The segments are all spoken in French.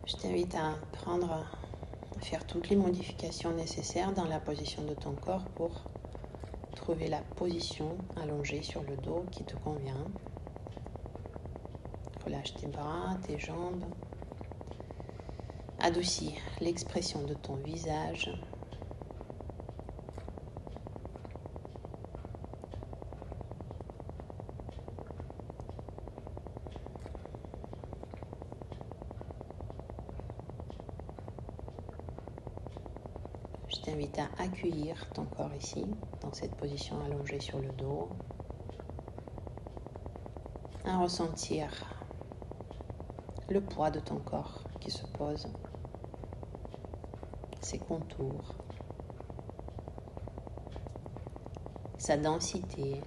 Je t'invite à faire toutes les modifications nécessaires dans la position de ton corps pour trouver la position allongée sur le dos qui te convient. Relâche tes bras, tes jambes. Adoucis l'expression de ton visage. Je t'invite à accueillir ton corps ici, dans cette position allongée sur le dos, à ressentir le poids de ton corps qui se pose, ses contours, sa densité.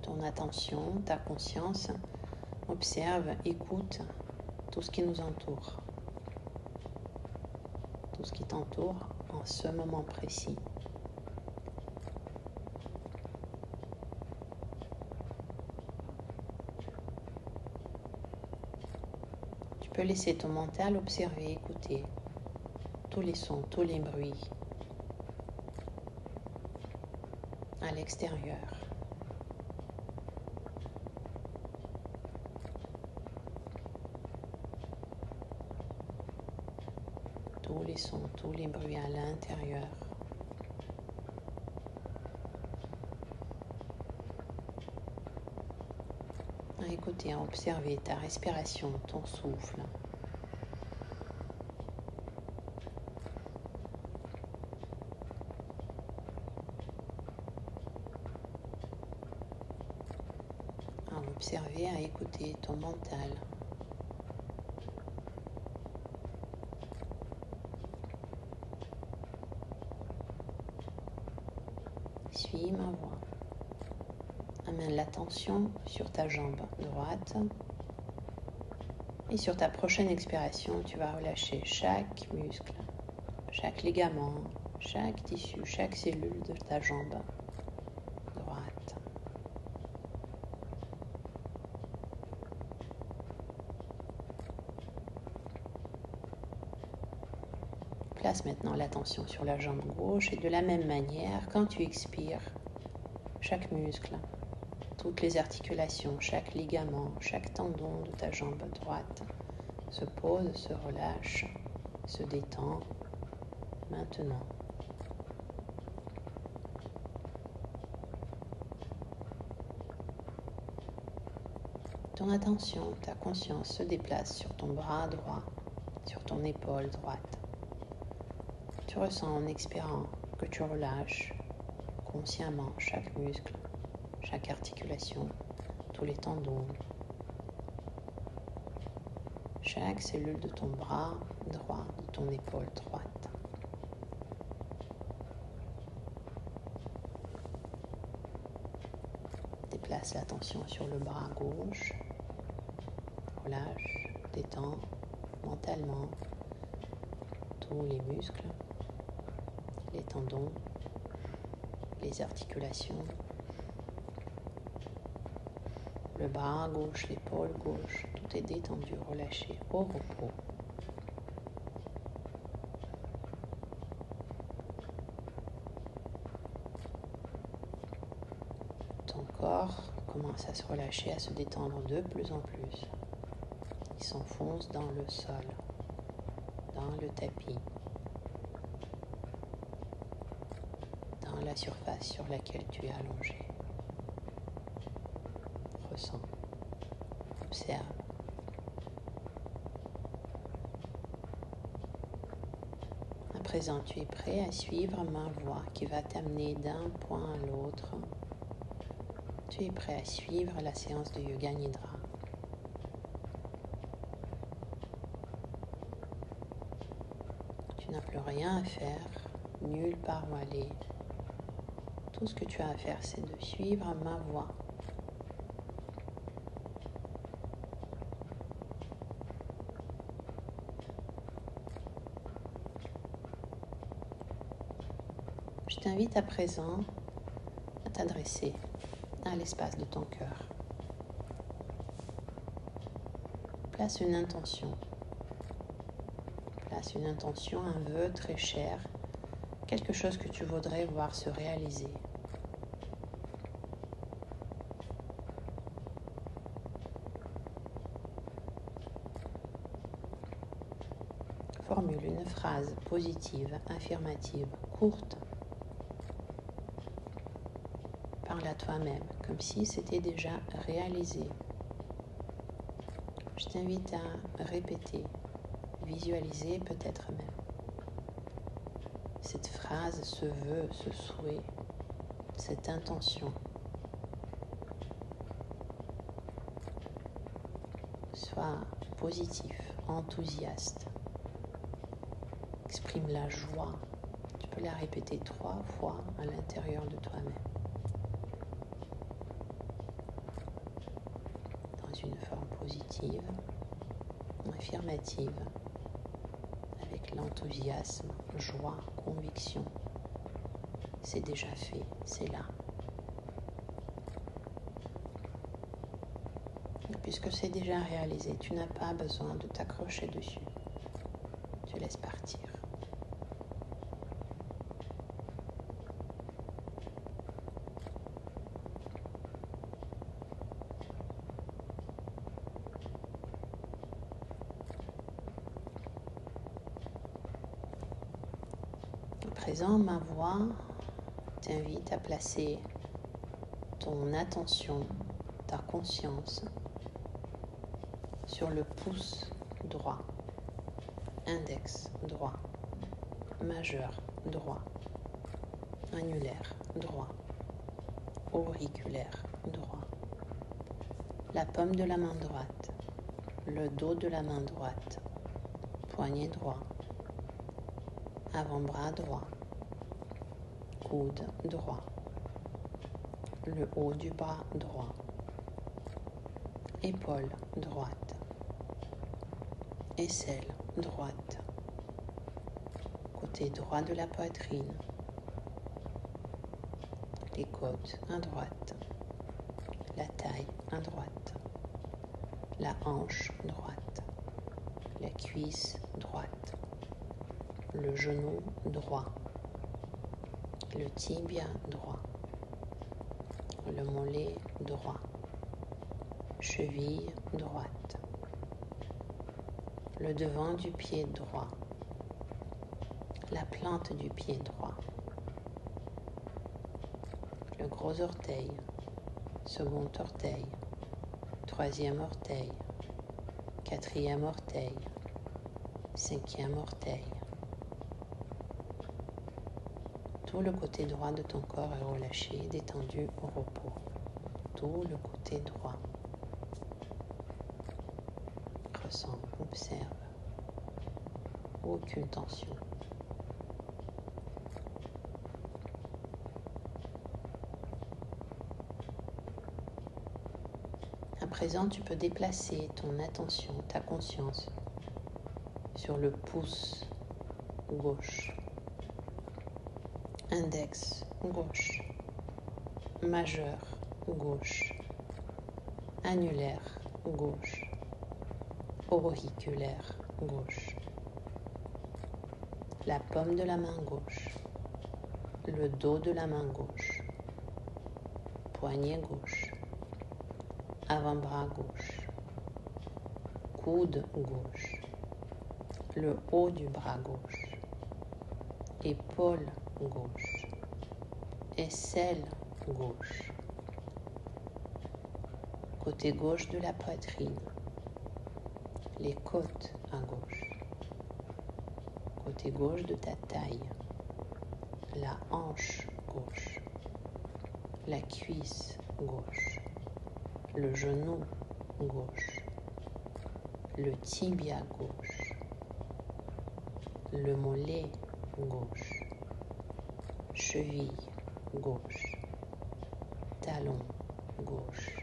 Ton attention, ta conscience, observe, écoute tout ce qui nous entoure, tout ce qui t'entoure en ce moment précis. Tu peux laisser ton mental observer, écouter tous les sons, tous les bruits à l'extérieur. Tous les sons, tous les bruits à l'intérieur. À écouter, à observer ta respiration, ton souffle. À observer, à écouter ton mental. Suis ma voix. Amène l'attention sur ta jambe droite. Et sur ta prochaine expiration, tu vas relâcher chaque muscle, chaque ligament, chaque tissu, chaque cellule de ta jambe droite. Place maintenant l'attention sur la jambe gauche et de la même manière, quand tu expires, chaque muscle, toutes les articulations, chaque ligament, chaque tendon de ta jambe droite se pose, se relâche, se détend maintenant. Ton attention, ta conscience se déplace sur ton bras droit, sur ton épaule droite. Tu ressens en expirant que tu relâches consciemment chaque muscle, chaque articulation, tous les tendons, chaque cellule de ton bras droit, de ton épaule droite. Déplace l'attention sur le bras gauche, relâche, détends mentalement tous les muscles, les tendons, les articulations, le bras gauche, l'épaule gauche, tout est détendu, relâché, au repos. Ton corps commence à se relâcher, à se détendre de plus en plus. Il s'enfonce dans le sol, dans le tapis, dans la surface sur laquelle tu es allongé. Ressens, observe. À présent, tu es prêt à suivre ma voix qui va t'amener d'un point à l'autre. Tu es prêt à suivre la séance de Yoga Nidra. Tu n'as plus rien à faire, nulle part où aller. Tout ce que tu as à faire, c'est de suivre ma voix. Je t'invite à présent à t'adresser à l'espace de ton cœur. Place une intention. Place une intention, un vœu très cher, quelque chose que tu voudrais voir se réaliser. Formule une phrase positive, affirmative, courte. Parle à toi-même, comme si c'était déjà réalisé. Je t'invite à répéter, visualiser peut-être même cette phrase, ce vœu, ce souhait, cette intention. Sois positif, enthousiaste. Exprime la joie. Tu peux la répéter 3 fois à l'intérieur de toi-même. Dans une forme positive, affirmative, avec l'enthousiasme, joie, conviction. C'est déjà fait, c'est là. Et puisque c'est déjà réalisé, tu n'as pas besoin de t'accrocher dessus. Tu laisses partir. À présent, ma voix t'invite à placer ton attention, ta conscience sur le pouce droit, index droit, majeur droit, annulaire droit, auriculaire droit, la paume de la main droite, le dos de la main droite, poignet droit, avant-bras droit, coude droit, le haut du bras droit, épaule droite, aisselle droite, côté droit de la poitrine, les côtes à droite, la taille à droite, la hanche droite, la cuisse droite, le genou droit, le tibia droit, le mollet droit, cheville droite, le devant du pied droit, la plante du pied droit, le gros orteil, second orteil, troisième orteil, quatrième orteil, cinquième orteil. Tout le côté droit de ton corps est relâché, détendu au repos. Tout le côté droit. Ressens, observe. Aucune tension. À présent, tu peux déplacer ton attention, ta conscience sur le pouce gauche, index gauche, majeur gauche, annulaire gauche, auriculaire gauche, la paume de la main gauche, le dos de la main gauche, poignet gauche, avant-bras gauche, coude gauche, le haut du bras gauche, épaule gauche, aisselle gauche, côté gauche de la poitrine, les côtes à gauche, côté gauche de ta taille, la hanche gauche, la cuisse gauche, le genou gauche, le tibia gauche, le mollet gauche, cheville gauche, talon gauche,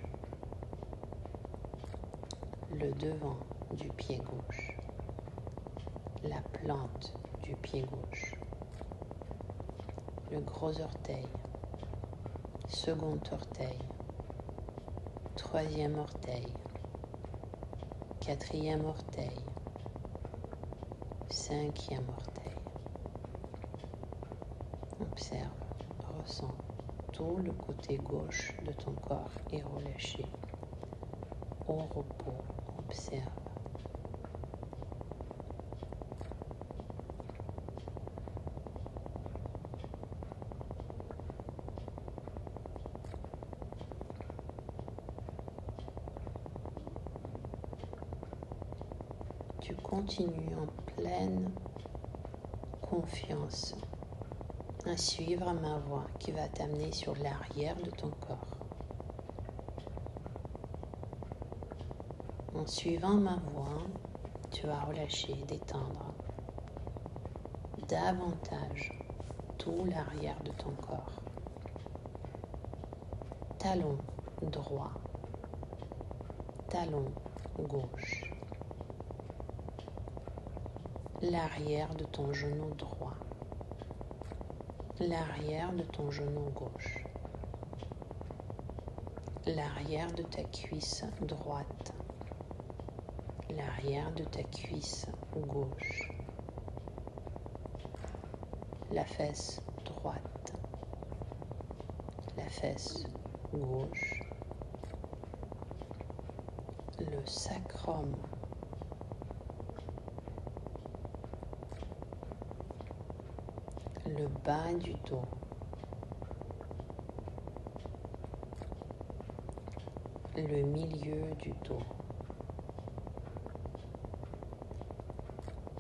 le devant du pied gauche, la plante du pied gauche, le gros orteil, second orteil, troisième orteil, quatrième orteil, cinquième orteil. Observe, ressens tout le côté gauche de ton corps est relâché. Au repos, observe. Tu continues en pleine confiance à suivre ma voix qui va t'amener sur l'arrière de ton corps. En suivant ma voix, tu vas relâcher, détendre davantage tout l'arrière de ton corps. Talon droit, talon gauche, l'arrière de ton genou droit, l'arrière de ton genou gauche, l'arrière de ta cuisse droite, l'arrière de ta cuisse gauche, la fesse droite, la fesse gauche, le sacrum, le bas du dos, le milieu du dos,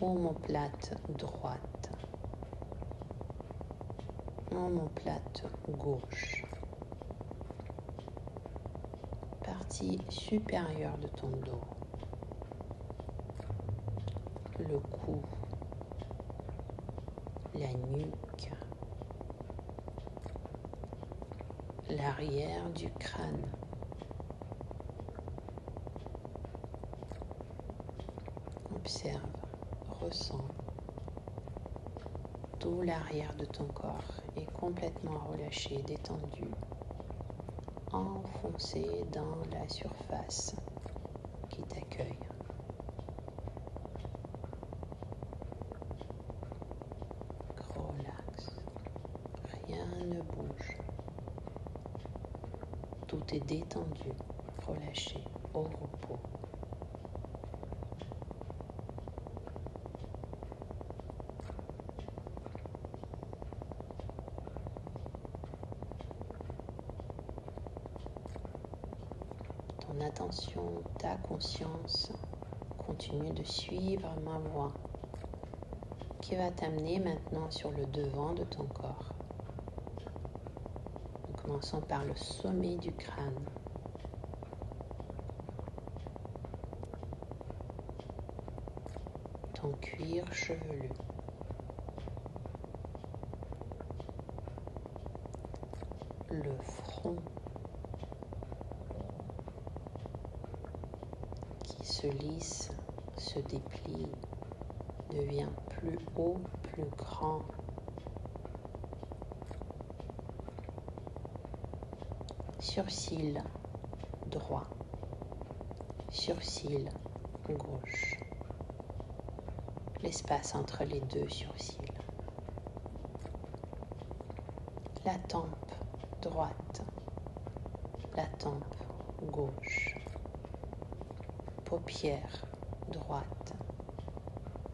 omoplate droite, omoplate gauche, partie supérieure de ton dos, le cou, la nuque, l'arrière du crâne, observe, ressens. Tout l'arrière de ton corps est complètement relâché, détendu, enfoncé dans la surface qui t'accueille. Relax, rien ne bouge. Tout est détendu, relâché, au repos. Ton attention, ta conscience continue de suivre ma voix qui va t'amener maintenant sur le devant de ton corps. En commençant par le sommet du crâne. Ton cuir chevelu. Le front qui se lisse, se déplie, devient plus haut, plus grand. Sourcil droit, sourcil gauche, l'espace entre les deux sourcils. La tempe droite, la tempe gauche, paupière droite,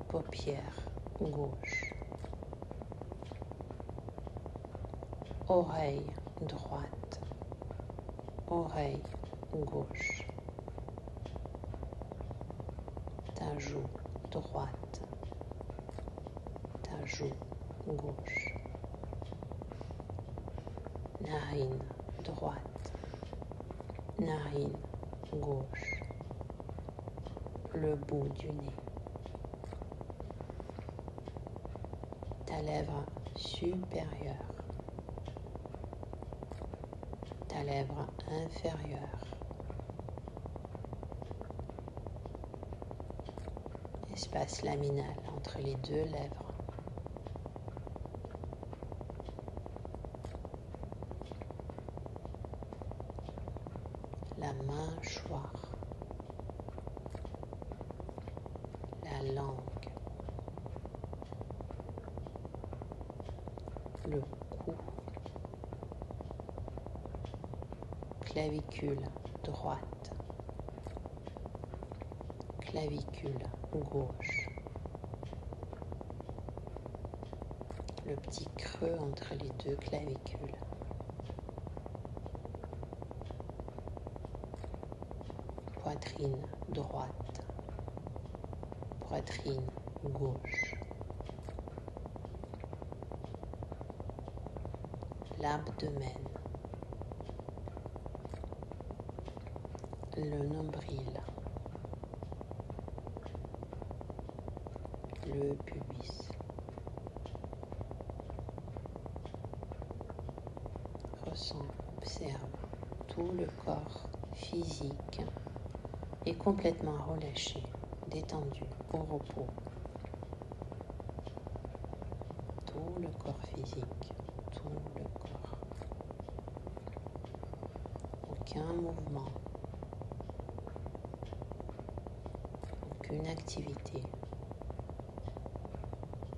paupière gauche, oreille droite, oreille gauche, ta joue droite, ta joue gauche, narine droite, narine gauche, le bout du nez, ta lèvre supérieure, ta lèvre inférieure, espace laminal entre les deux lèvres, la mâchoire, la langue, le cou, clavicule droite, clavicule gauche, le petit creux entre les deux clavicules, poitrine droite, poitrine gauche, l'abdomen, le nombril, le pubis. Ressens, observe tout le corps physique est complètement relâché, détendu, au repos. Tout le corps physique, tout le corps. Aucun mouvement, aucune activité,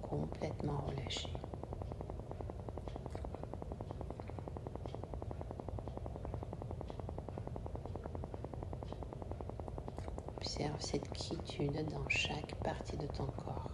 complètement relâché. Observe cette quiétude dans chaque partie de ton corps.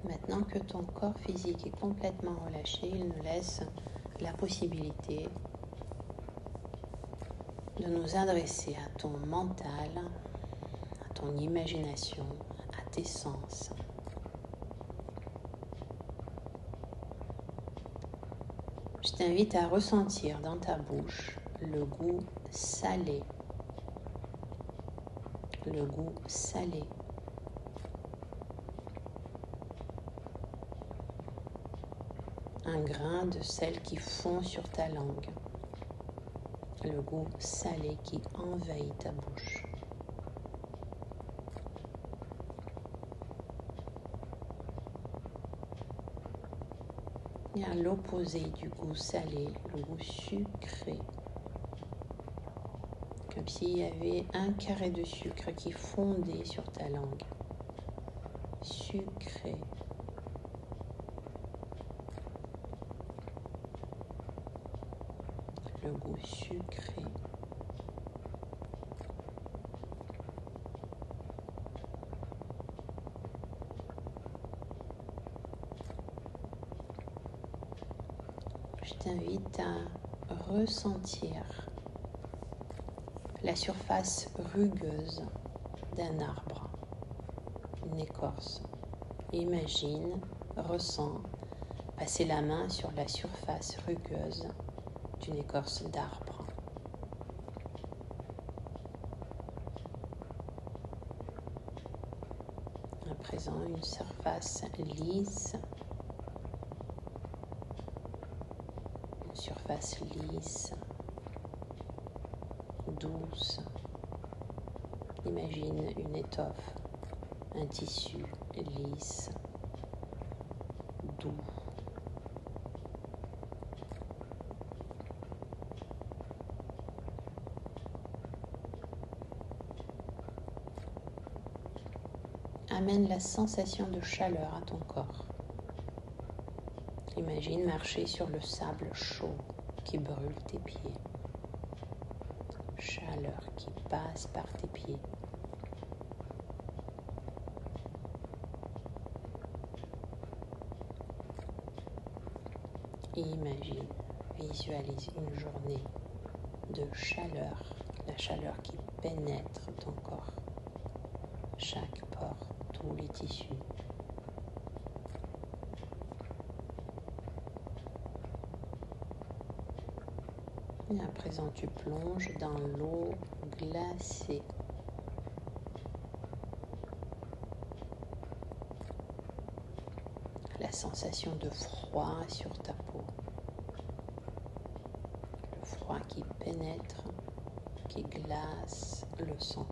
Maintenant que ton corps physique est complètement relâché, il nous laisse la possibilité de nous adresser à ton mental, à ton imagination, à tes sens. Je t'invite à ressentir dans ta bouche le goût salé. Le goût salé. Un grain de sel qui fond sur ta langue. Le goût salé qui envahit ta bouche. Et à l'opposé du goût salé, le goût sucré. Comme s'il y avait un carré de sucre qui fondait sur ta langue. Sucré. Le goût sucré. Je t'invite à ressentir la surface rugueuse d'un arbre, une écorce. Imagine, ressens, passer la main sur la surface rugueuse d'une écorce d'arbre. À présent, une surface lisse, douce. Imagine une étoffe, un tissu lisse, doux. Amène la sensation de chaleur à ton corps. Imagine marcher sur le sable chaud qui brûle tes pieds. Chaleur qui passe par tes pieds. Imagine, visualise une journée de chaleur, la chaleur qui pénètre ton corps, chaque pore, tous les tissus. Et à présent, tu plonges dans l'eau glacée. La la sensation de froid sur ta peau. Le froid qui pénètre, qui glace le sang.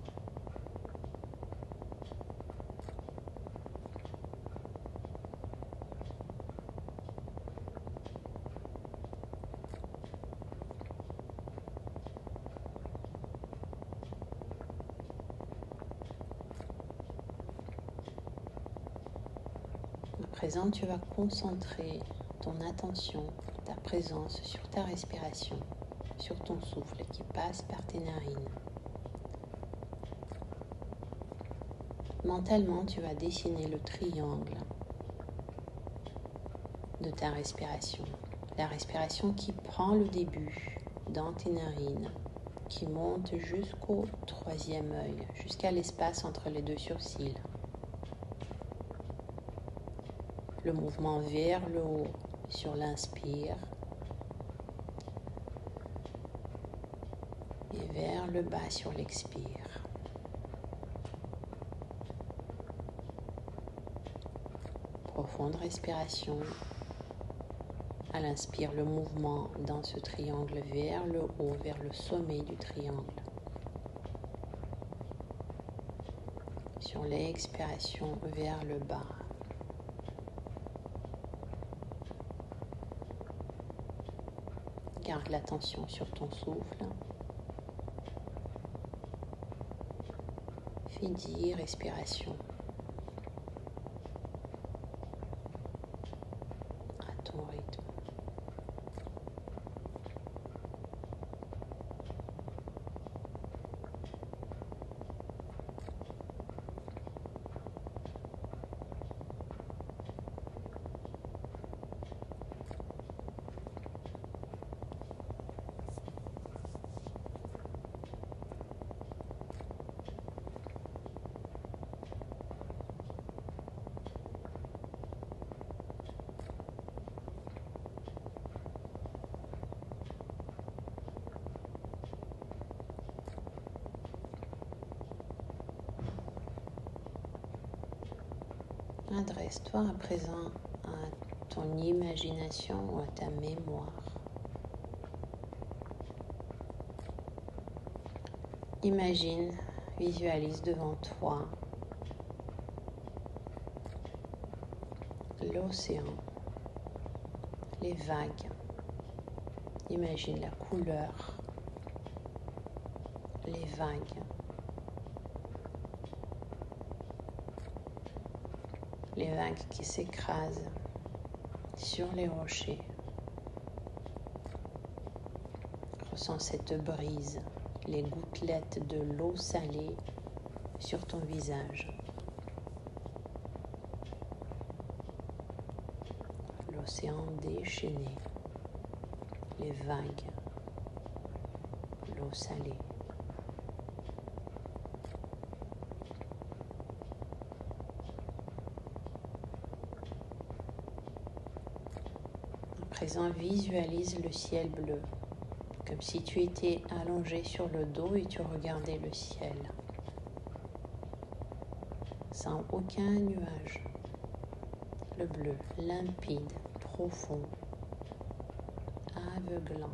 À présent, tu vas concentrer ton attention, ta présence sur ta respiration, sur ton souffle qui passe par tes narines. Mentalement, tu vas dessiner le triangle de ta respiration. La respiration qui prend le début dans tes narines, qui monte jusqu'au troisième œil, jusqu'à l'espace entre les deux sourcils. Le mouvement vers le haut sur l'inspire et vers le bas sur l'expire. Profonde respiration. À l'inspire, le mouvement dans ce triangle vers le haut, vers le sommet du triangle. Sur l'expiration, vers le bas. Garde l'attention sur ton souffle. Fais 10 respirations à ton rythme. Adresse-toi à présent à ton imagination ou à ta mémoire. Imagine, visualise devant toi l'océan, les vagues. Imagine la couleur, les vagues. Les vagues qui s'écrasent sur les rochers. Ressens cette brise, les gouttelettes de l'eau salée sur ton visage. L'océan déchaîné, les vagues, l'eau salée. À présent, visualise le ciel bleu, comme si tu étais allongé sur le dos et tu regardais le ciel, sans aucun nuage. Le bleu, limpide, profond, aveuglant.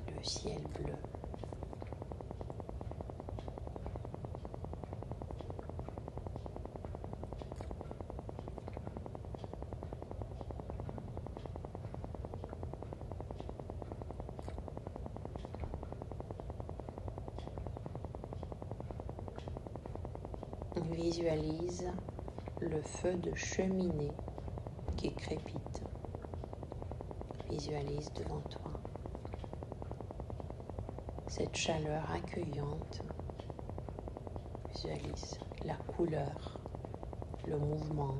Le ciel bleu. Visualise le feu de cheminée qui crépite. Visualise devant toi cette chaleur accueillante. Visualise la couleur, le mouvement,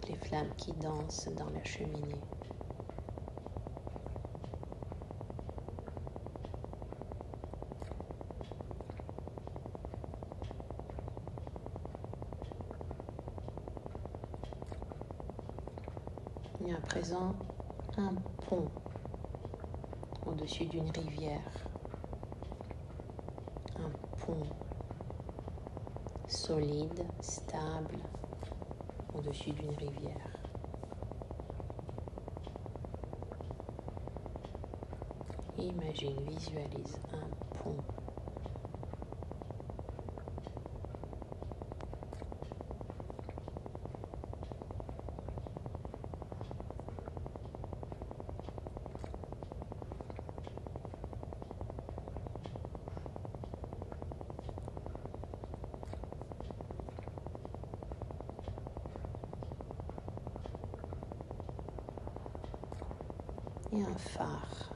les flammes qui dansent dans la cheminée. Et à présent, un pont au-dessus d'une rivière, un pont solide, stable, au-dessus d'une rivière. Imagine, visualise un pont. Et un phare.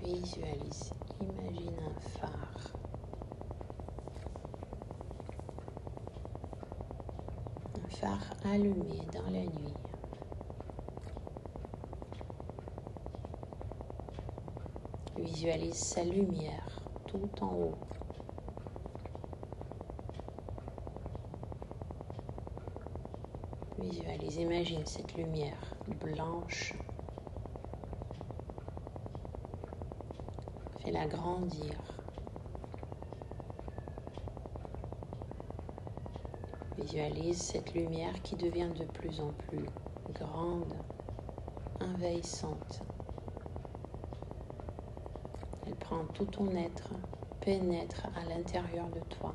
Visualise, imagine un phare. Un phare allumé dans la nuit. Visualise sa lumière tout en haut. Visualise, imagine cette lumière blanche. Fais-la grandir. Visualise cette lumière qui devient de plus en plus grande, envahissante. Elle prend tout ton être, pénètre à l'intérieur de toi.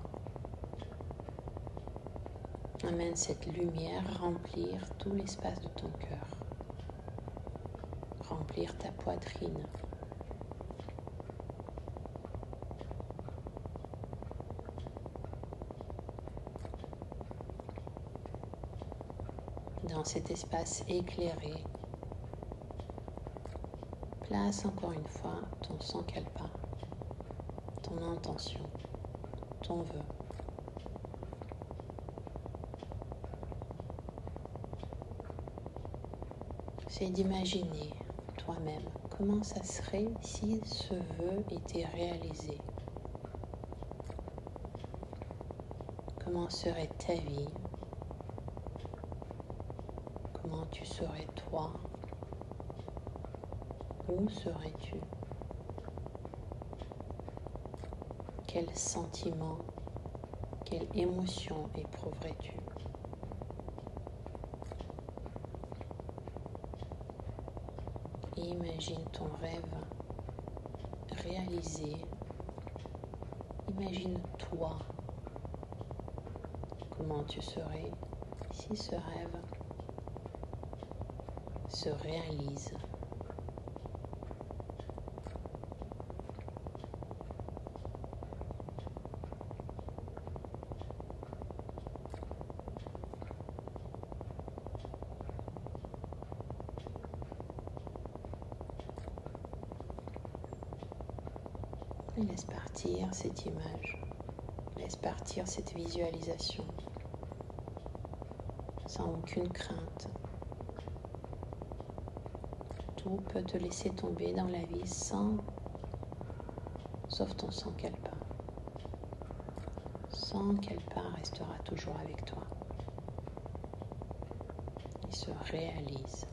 Amène cette lumière remplir tout l'espace de ton cœur, remplir ta poitrine. Dans cet espace éclairé, place encore une fois ton sankalpa, ton intention, ton vœu. C'est d'imaginer toi-même comment ça serait si ce vœu était réalisé. Comment serait ta vie? Comment tu serais toi? Où serais-tu? Quel sentiment, quelle émotion éprouverais-tu? Imagine ton rêve réalisé. Imagine-toi. Comment tu serais si ce rêve se réalise. Et laisse partir cette image, laisse partir cette visualisation, sans aucune crainte. Tout peut te laisser tomber dans la vie sauf ton sankalpa. Sankalpa restera toujours avec toi. Il se réalise.